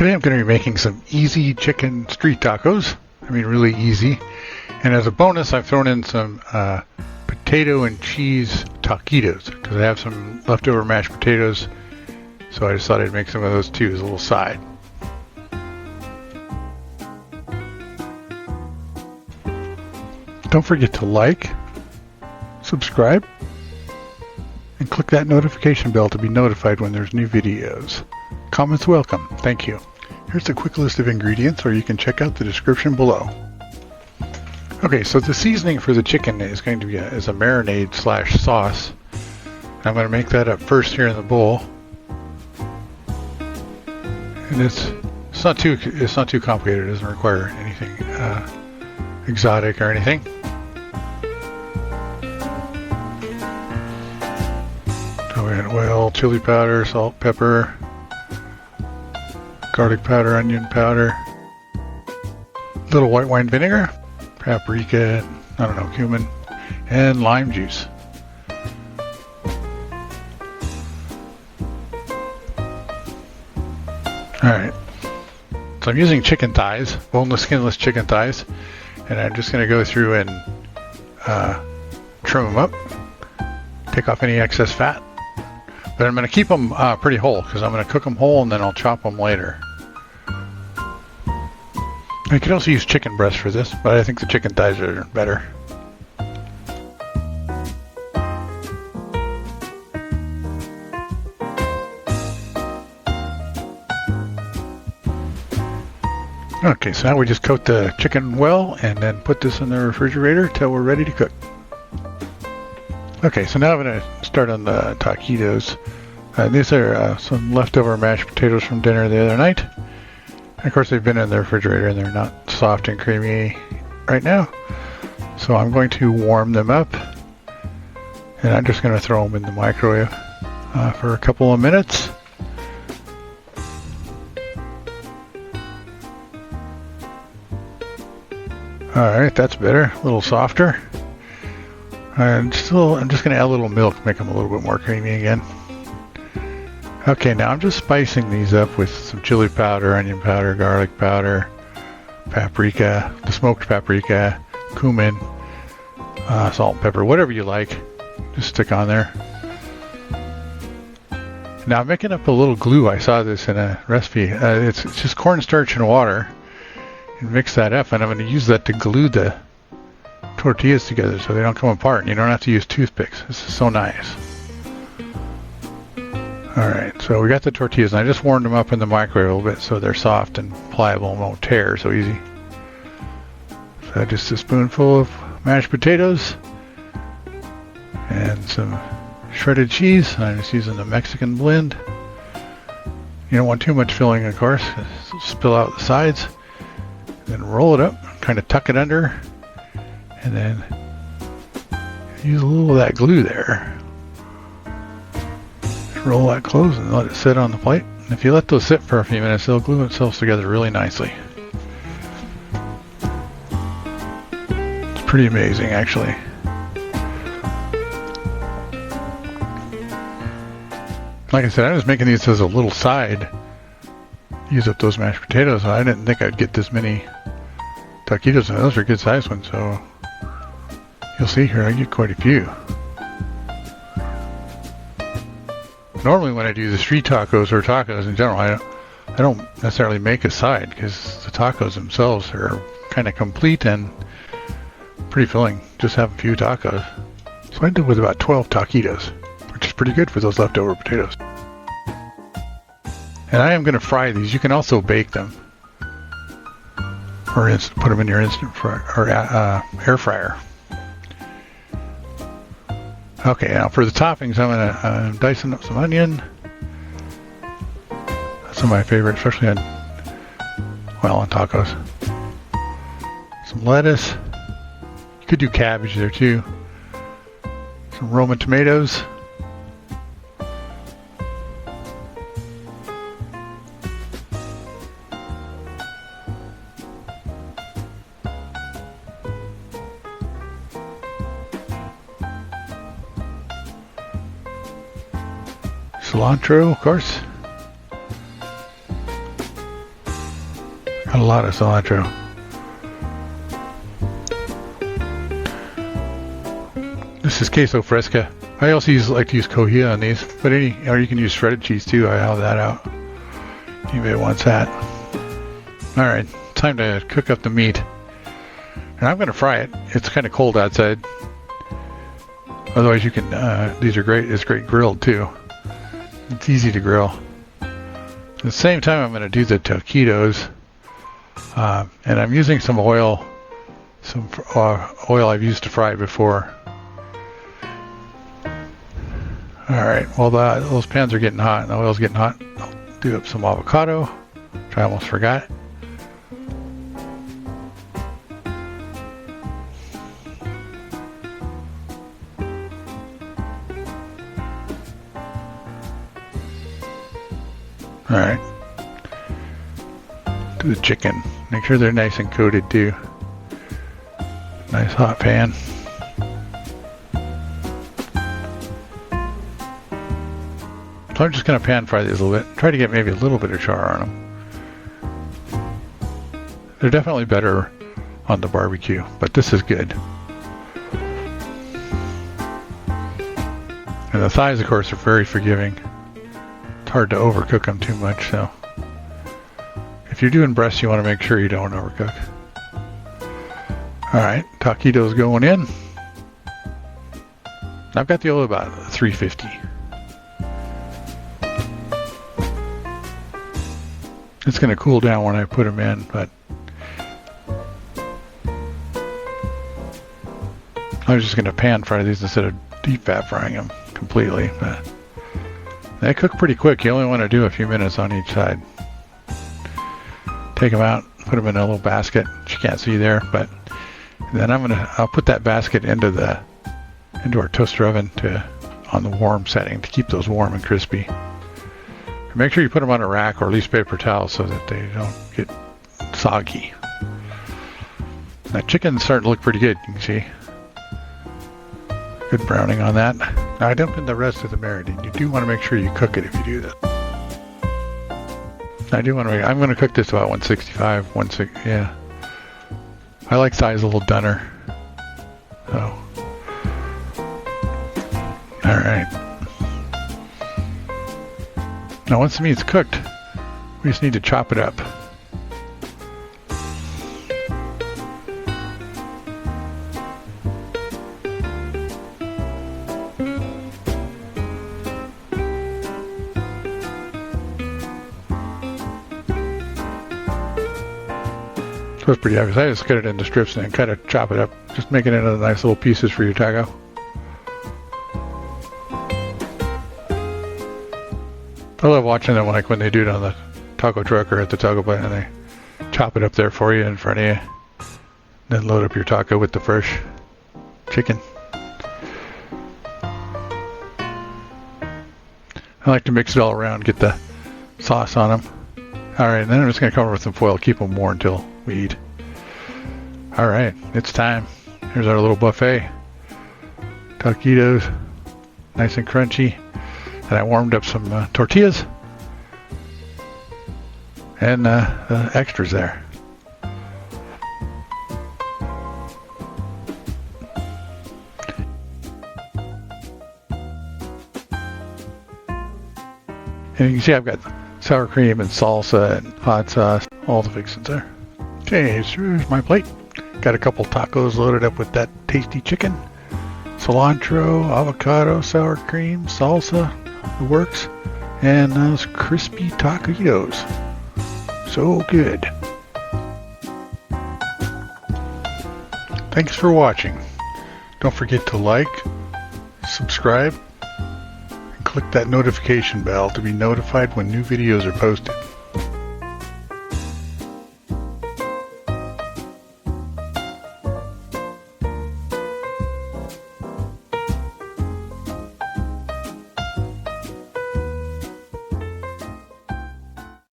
Today I'm going to be making some easy chicken street tacos. I mean, really easy. And as a bonus, I've thrown in some potato and cheese taquitos because I have some leftover mashed potatoes. So I just thought I'd make some of those too as a little side. Don't forget to like, subscribe, and click that notification bell to be notified when there's new videos. Comments welcome. Thank you. Here's a quick list of ingredients, or you can check out the description below. Okay, so the seasoning for the chicken is going to be a marinade / sauce. I'm going to make that up first here in the bowl. And it's not too complicated. It doesn't require anything exotic or anything. So we had oil, chili powder, salt, pepper, garlic powder, onion powder, little white wine vinegar, paprika, cumin, and lime juice. Alright, so I'm using chicken thighs, boneless, skinless chicken thighs, and I'm just going to go through and trim them up, take off any excess fat. But I'm going to keep them pretty whole because I'm going to cook them whole and then I'll chop them later. I could also use chicken breast for this, but I think the chicken thighs are better. Okay, so now we just coat the chicken well and then put this in the refrigerator till we're ready to cook. Okay, so now I'm going to start on the taquitos. These are some leftover mashed potatoes from dinner the other night. And of course, they've been in the refrigerator and they're not soft and creamy right now. So I'm going to warm them up. And I'm just going to throw them in the microwave for a couple of minutes. Alright, that's better. A little softer. And I'm just going to add a little milk, make them a little bit more creamy again. Okay, now I'm just spicing these up with some chili powder, onion powder, garlic powder, paprika, the smoked paprika, cumin, salt and pepper, whatever you like. Just stick on there. Now I'm making up a little glue. I saw this in a recipe. It's just cornstarch and water. And mix that up, and I'm going to use that to glue the tortillas together so they don't come apart and you don't have to use toothpicks. This is so nice. Alright, so we got the tortillas and I just warmed them up in the microwave a little bit so they're soft and pliable and won't tear so easy. So just a spoonful of mashed potatoes and some shredded cheese. I'm just using the Mexican blend. You don't want too much filling, of course, 'cause it'll spill out the sides. Then roll it up, kind of tuck it under, and then use a little of that glue there. Just roll that close and let it sit on the plate. And if you let those sit for a few minutes, they'll glue themselves together really nicely. It's pretty amazing, actually. Like I said, I was making these as a little side. Use up those mashed potatoes. I didn't think I'd get this many taquitos. Those are good sized ones, so you'll see here I get quite a few. Normally when I do the street tacos or tacos in general, I don't necessarily make a side because the tacos themselves are kind of complete and pretty filling. Just have a few tacos. So I ended with about 12 taquitos, which is pretty good for those leftover potatoes. And I am going to fry these. You can also bake them, or put them in your instant or air fryer. Okay, now for the toppings, I'm going to dicing up some onion. That's some of my favorite, especially on tacos. Some lettuce. You could do cabbage there too. Some Roman tomatoes. Cilantro, of course. A lot of cilantro. This is queso fresco. I also like to use cotija on these, but or you can use shredded cheese too. I have that out. Anybody wants that? All right, time to cook up the meat, and I'm going to fry it. It's kind of cold outside. Otherwise, you can. These are great. It's great grilled too. It's easy to grill. At the same time, I'm going to do the taquitos, and I'm using some oil, oil I've used to fry before. Alright, while those pans are getting hot and the oil's getting hot, I'll do up some avocado, which I almost forgot. Alright. Do the chicken. Make sure they're nice and coated too. Nice hot pan. So I'm just going to pan fry these a little bit. Try to get maybe a little bit of char on them. They're definitely better on the barbecue, but this is good. And the thighs, of course, are very forgiving. It's hard to overcook them too much, so if you're doing breasts, you want to make sure you don't overcook. Alright, taquitos going in. I've got the oil about 350. It's going to cool down when I put them in, but I was just going to pan fry these instead of deep fat frying them completely. But they cook pretty quick. You only want to do a few minutes on each side. Take them out, put them in a little basket. You can't see there, but then I'll put that basket into our toaster oven on the warm setting to keep those warm and crispy. Make sure you put them on a rack or at least paper towel so that they don't get soggy. That chicken's starting to look pretty good, you can see. Good browning on that. Now I dumped in the rest of the marinade. You do want to make sure you cook it if you do that. I'm going to cook this about 165, 160, yeah. I like thighs a little dunner. So. Alright. Now once the meat's cooked, we just need to chop it up. So it's pretty obvious. I just cut it into strips and then kind of chop it up, just making it into nice little pieces for your taco. I love watching them when they do it on the taco truck or at the taco plant, and they chop it up there for you in front of you. Then load up your taco with the fresh chicken. I like to mix it all around, get the sauce on them. Alright, then I'm just going to cover with some foil, keep them warm until we eat. Alright, it's time. Here's our little buffet. Taquitos, nice and crunchy. And I warmed up some tortillas and extras there. And you can see I've got sour cream and salsa and hot sauce, all the fixings there. Okay, so here's my plate. Got a couple tacos loaded up with that tasty chicken, cilantro, avocado, sour cream, salsa, the works, and those crispy taquitos. So good. Thanks for watching. Don't forget to like, subscribe, and click that notification bell to be notified when new videos are posted.